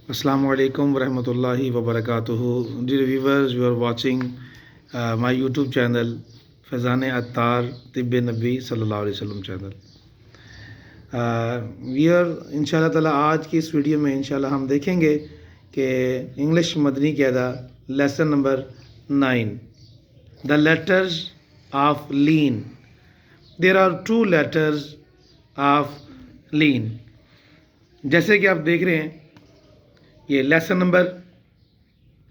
Assalamu alaikum warahmatullahi wabarakatuh. Dear viewers, you are watching my YouTube channel Fazane Attar Tibbe Nabi Sallallahu Alaihi Wasallam channel. इंशाल्लाह ताला आज की इस video में इंशाल्लाह हम देखेंगे कि English Madani Qaida lesson number 9 the letters of लीन. There are two letters of लीन. जैसे कि आप देख रहे हैं ये lesson number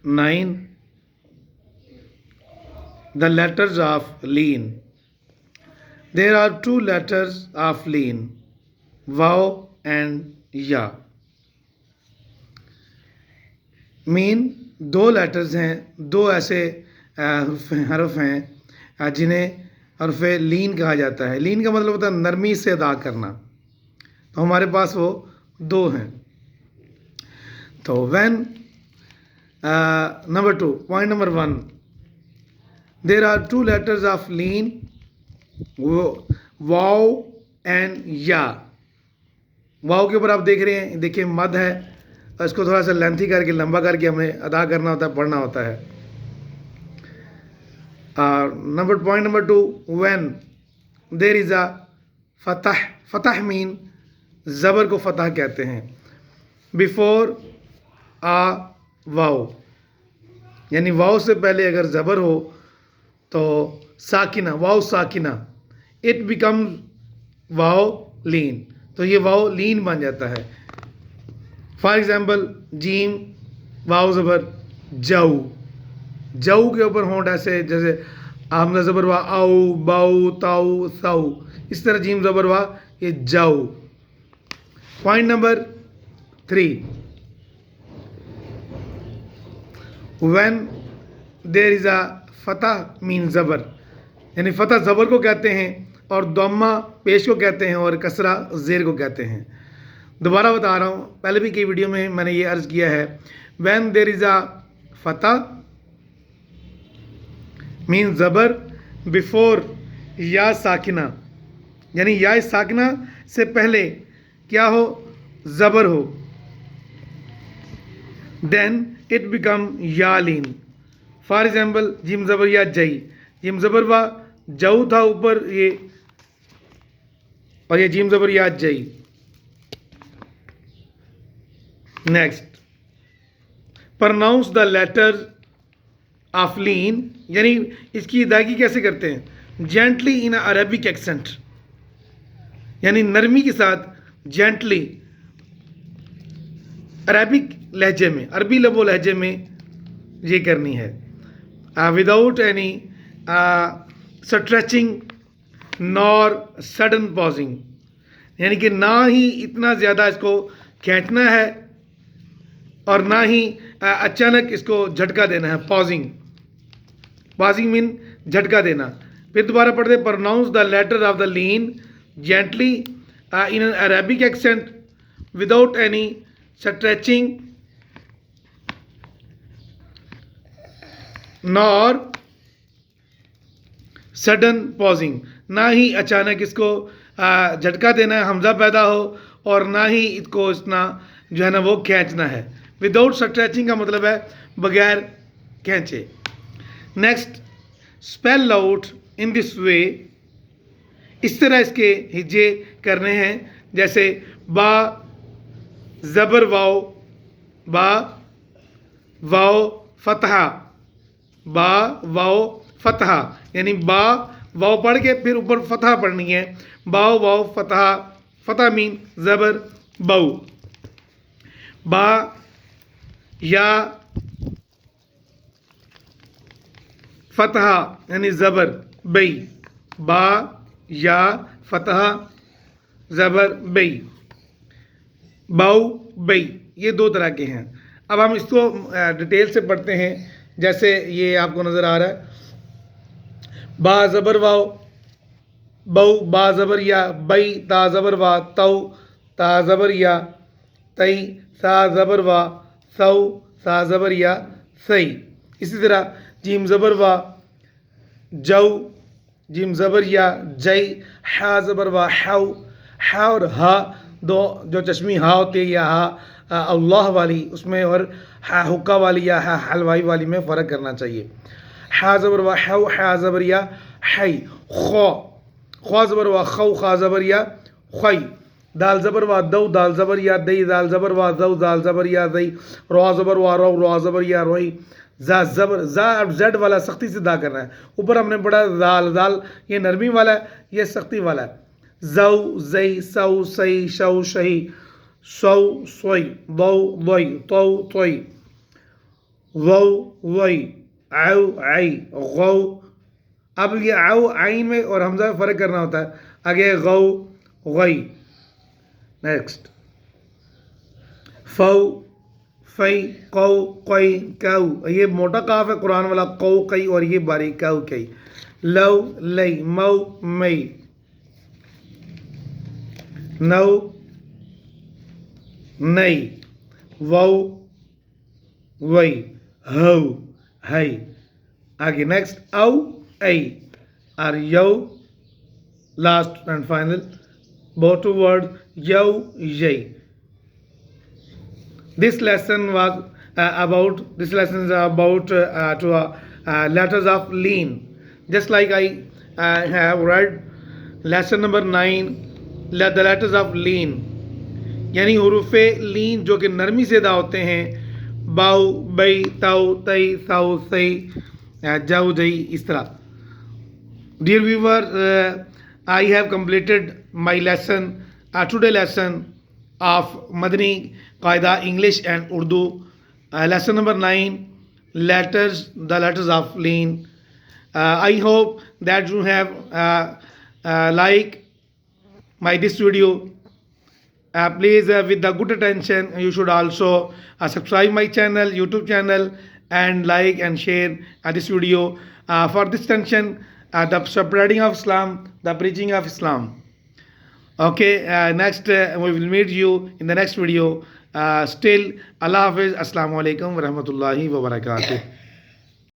9 the letters of लीन. There are two letters of लीन, वाओ एंड या. मीन दो लेटर्स हैं, दो ऐसे हरफ हैं जिन्हें हरफ लीन कहा जाता है. लीन का मतलब होता है नरमी से अदा करना. तो हमारे पास वो दो हैं. तो when number 2 point number 1 there are two letters of लीन, वाओ एंड या. वाओ के ऊपर आप देख रहे हैं, देखिए मद है, इसको थोड़ा सा लेंथी करके लंबा करके हमें अदा करना होता है, पढ़ना होता है. Point number 2 when there is a फतह. फतह मीन ज़बर को फतह कहते हैं. बिफोर आ वाओ, यानी वाओ से पहले अगर ज़बर हो तो साकिना, वाओ साकिना, इट बिकम वाओ लीन. तो ये वाओ लीन बन जाता है. फॉर एग्जाम्पल जीम वाओ ज़बर जाऊ. जाऊ के ऊपर होंठ ऐसे जैसे हमजा ज़बर वा आऊ बाऊ ताऊ साऊ, इस तरह जीम ज़बर वा ये जाऊ. Point number 3 when there is a फतह मीन ज़बर, यानी फ़तह ज़बर को कहते हैं और दम्मा पेश को कहते हैं और कसरा ज़ेर को कहते हैं. दोबारा बता रहा हूँ, पहले भी कई वीडियो में मैंने ये अर्ज़ किया है. व्हेन देयर इज़ अ फतह मीन ज़बर बिफोर या साकिना, यानी या साकिना से पहले क्या हो, ज़बर हो, देन इट बिकम या लीन. फॉर एग्जाम्पल जिम ज़बर या जई. जिम ज़बर वा जाऊ था ऊपर ये, और ये जिम ज़बर या जई. Next pronounce the letter of लीन, यानी इसकी अदायगी कैसे करते हैं. जेंटली इन अरबिक एक्सेंट, यानी नरमी के साथ जेंटली अरबिक लहजे में, अरबी लबो लहजे में ये करनी है. Without any stretching nor sudden pausing, यानी कि ना ही इतना ज़्यादा इसको खींचना है और ना ही अचानक इसको झटका देना है. पॉजिंग, पॉजिंग मीन झटका देना. फिर दोबारा पढ़ते, pronounce the letter of the लीन gently in an Arabic accent without any stretching nor sudden pausing, ना ही अचानक इसको झटका देना है, हमजा पैदा हो, और ना ही इसको इतना जो है ना वो खींचना है. विदाउट स्ट्रेचिंग का मतलब है बगैर खींचे. Next spell out in this way, इस तरह इसके हिज्जे करने हैं. जैसे बा ज़बर वाओ, बा वाओ फतहा, बा वाओ फतहा, यानी बा वाओ पढ़ के फिर ऊपर फतहा पढ़नी है. बाओ वाओ फतहा, फतह मीन ज़बर बाऊ. बा या फतहा यानी ज़बर बई, बा या फतहा ज़बर बई, बाऊ बई, ये दो तरह के हैं. अब हम इसको डिटेल से पढ़ते हैं. जैसे ये आपको नज़र आ रहा है, बा ज़बर वाओ बऊ, बा ज़बर या बई, ता ज़बर वा तऊ, ता ज़बर या तई, सा ज़बर वा सऊ, सा ज़बर या सई. इसी तरह जीम ज़बर वा जाऊ, जिम ज़बर या जई, हा ज़बर वा हाउ, हा और हा दो जो चश्मी हा होती है या हा अल्लाह वाली उसमें और हा हुक्का वाली या हा हलवाई वाली में फ़र्क करना चाहिए। हा ज़बर व हा ज़बर या है, ख्वा ज़बर व खा ज़बर या ख्वई, दाल ज़बर व दौ दाल ज़बर या दई, दाल ज़बर व दौ दाल ज़बर या दई, रा ज़बर व रा ज़बर या रोई, जा ज़बर जा और जेड वाला सख्ती से दा करना है। ऊपर हमने पढ़ा दाल दाल ये नरमी वाला है, ये सख्ती वाला है। जौ जई सौ सई शौ शही सौ सोई दौ दई तौ तोई वौ वई आउ आई गौ। अब ये आउ आइन में और हमजा में फ़र्क करना होता है। आगे गौ गई। नेक्स्ट फ़ौ फ़ई कौ कई कऊ, ये मोटा काफ है कुरान वाला कौ कई और ये बारीक कऊ कई। लव लई मऊ मई, नौ नई, वौ वई, हौ हई। आगे नेक्स्ट औ ऐ और यौ last and final both two words yau yay. This lesson is about letters of lean. Just like I have read lesson number 9, the letters of lean, यानी हुरूफ लीन जो कि नरमी से अदा होते हैं, बाउ बई ताउ तई साउ सई जाऊ जई, इस तरह। Dear viewer, I have completed my lesson, today lesson of Madani Qaida English and Urdu, lesson number 9, letters, the letters of lean. I hope that you have like my this video. Please with the good attention you should also subscribe my channel, YouTube channel, and like and share this video for this tension, the spreading of Islam, the preaching of Islam. Okay, next we will meet you in the next video. Still Allah Hafiz, Assalamu alaikum wa rahmatullahi wa barakatuh.